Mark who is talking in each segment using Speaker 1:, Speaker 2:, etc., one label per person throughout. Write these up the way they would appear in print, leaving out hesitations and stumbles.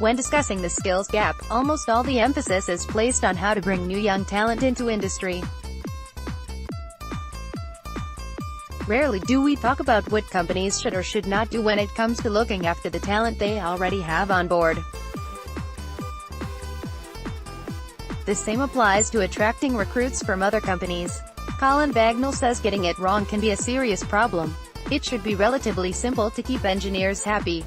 Speaker 1: When discussing the skills gap, almost all the emphasis is placed on how to bring new young talent into industry. Rarely do we talk about what companies should or should not do when it comes to looking after the talent they already have on board. The same applies to attracting recruits from other companies. Colin Bagnall says getting it wrong can be a serious problem. It should be relatively simple to keep engineers happy.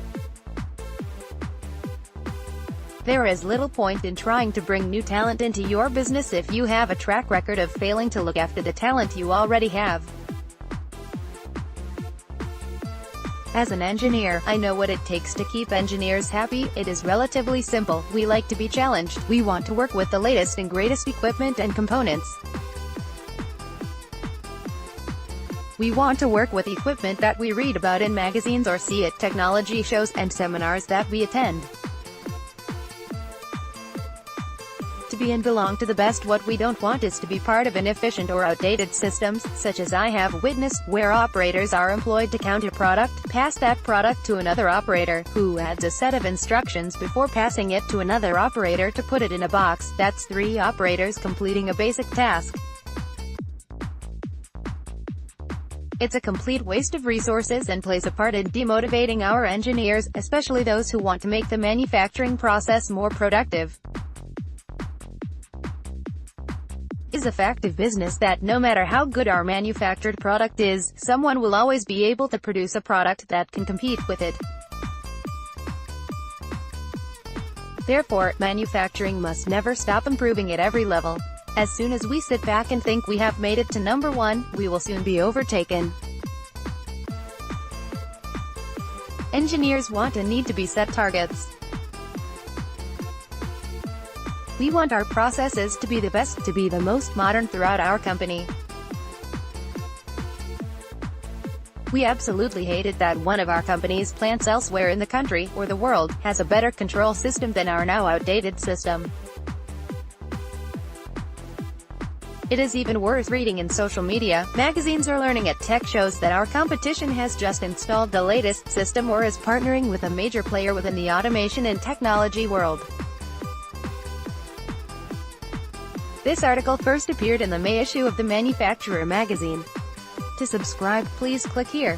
Speaker 1: There is little point in trying to bring new talent into your business if you have a track record of failing to look after the talent you already have. As an engineer, I know what it takes to keep engineers happy. It is relatively simple. We like to be challenged. We want to work with the latest and greatest equipment and components. We want to work with equipment that we read about in magazines or see at technology shows and seminars that we attend. To be and belong to the best. What we don't want is to be part of inefficient or outdated systems, such as I have witnessed, where operators are employed to count a product, pass that product to another operator, who adds a set of instructions before passing it to another operator to put it in a box. That's 3 operators completing a basic task. It's a complete waste of resources and plays a part in demotivating our engineers, especially those who want to make the manufacturing process more productive. It is a fact of business that no matter how good our manufactured product is, someone will always be able to produce a product that can compete with it. Therefore, manufacturing must never stop improving at every level. As soon as we sit back and think we have made it to number 1, we will soon be overtaken. Engineers want and need to be set targets. We want our processes to be the best, to be the most modern throughout our company. We absolutely hate it that one of our company's plants elsewhere in the country, or the world, has a better control system than our now outdated system. It is even worse reading in social media, magazines, or learning at tech shows that our competition has just installed the latest system or is partnering with a major player within the automation and technology world. This article first appeared in the May issue of the Manufacturer magazine. To subscribe, please click here.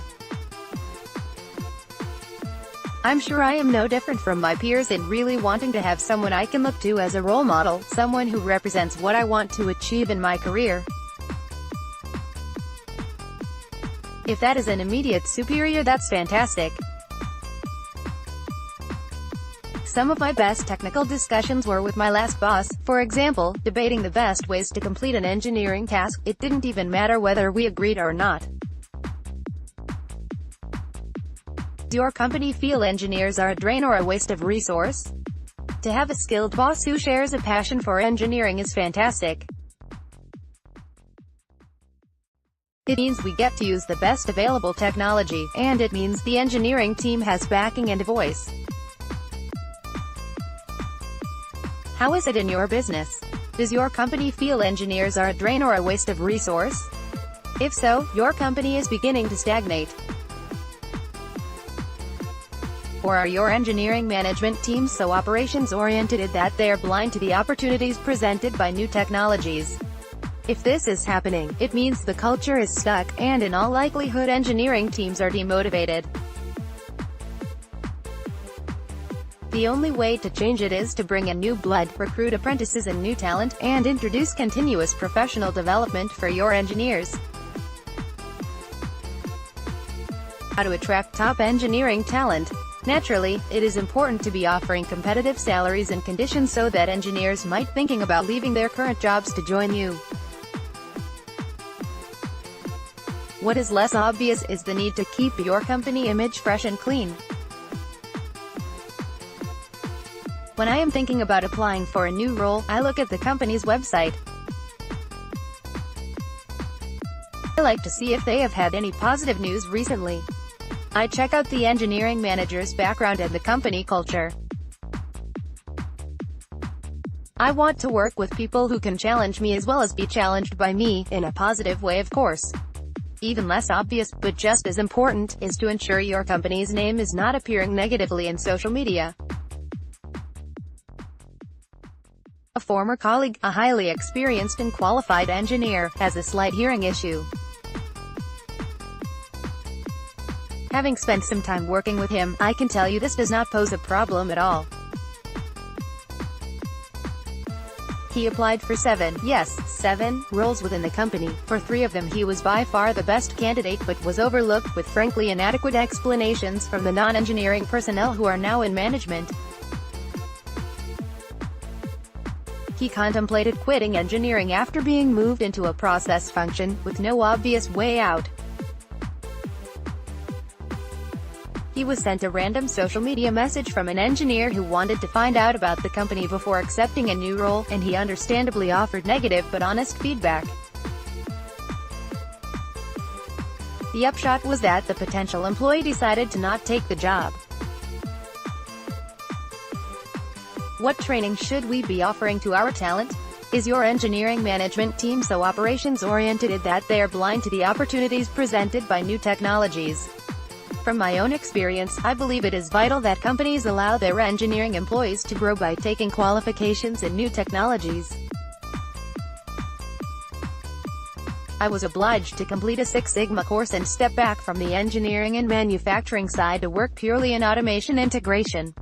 Speaker 1: I'm sure I am no different from my peers in really wanting to have someone I can look to as a role model, someone who represents what I want to achieve in my career. If that is an immediate superior, that's fantastic. Some of my best technical discussions were with my last boss, for example, debating the best ways to complete an engineering task. It didn't even matter whether we agreed or not. Does your company feel engineers are a drain or a waste of resource? To have a skilled boss who shares a passion for engineering is fantastic. It means we get to use the best available technology, and it means the engineering team has backing and a voice. How is it in your business? Does your company feel engineers are a drain or a waste of resource? If so, your company is beginning to stagnate. Or are your engineering management teams so operations-oriented that they are blind to the opportunities presented by new technologies? If this is happening, it means the culture is stuck, and in all likelihood engineering teams are demotivated. The only way to change it is to bring in new blood, recruit apprentices and new talent, and introduce continuous professional development for your engineers. How to attract top engineering talent? Naturally, it is important to be offering competitive salaries and conditions so that engineers might thinking about leaving their current jobs to join you. What is less obvious is the need to keep your company image fresh and clean. When I am thinking about applying for a new role, I look at the company's website. I like to see if they have had any positive news recently. I check out the engineering manager's background and the company culture. I want to work with people who can challenge me as well as be challenged by me, in a positive way of course. Even less obvious, but just as important, is to ensure your company's name is not appearing negatively in social media. A former colleague, a highly experienced and qualified engineer, has a slight hearing issue. Having spent some time working with him, I can tell you this does not pose a problem at all. He applied for 7 roles within the company. For 3 of them he was by far the best candidate but was overlooked, with frankly inadequate explanations from the non-engineering personnel who are now in management. He contemplated quitting engineering after being moved into a process function, with no obvious way out. He was sent a random social media message from an engineer who wanted to find out about the company before accepting a new role, and he understandably offered negative but honest feedback. The upshot was that the potential employee decided to not take the job. What training should we be offering to our talent? Is your engineering management team so operations-oriented that they are blind to the opportunities presented by new technologies? From my own experience, I believe it is vital that companies allow their engineering employees to grow by taking qualifications in new technologies. I was obliged to complete a Six Sigma course and step back from the engineering and manufacturing side to work purely in automation integration.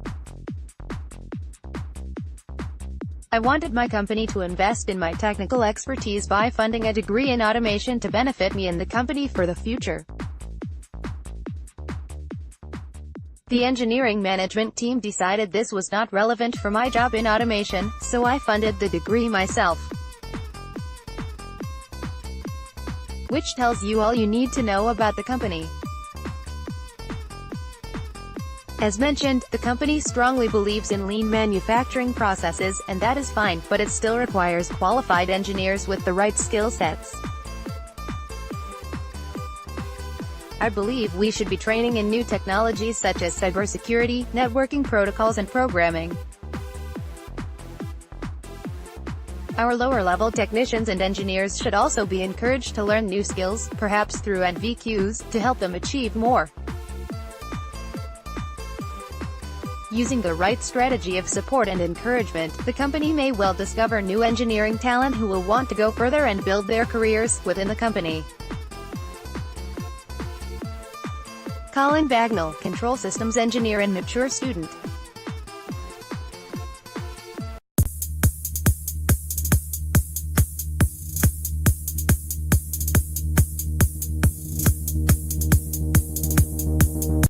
Speaker 1: I wanted my company to invest in my technical expertise by funding a degree in automation to benefit me and the company for the future. The engineering management team decided this was not relevant for my job in automation, so I funded the degree myself. Which tells you all you need to know about the company. As mentioned, the company strongly believes in lean manufacturing processes, and that is fine, but it still requires qualified engineers with the right skill sets. I believe we should be training in new technologies such as cybersecurity, networking protocols and programming. Our lower-level technicians and engineers should also be encouraged to learn new skills, perhaps through NVQs, to help them achieve more. Using the right strategy of support and encouragement, the company may well discover new engineering talent who will want to go further and build their careers within the company. Colin Bagnall, Control Systems Engineer and mature student.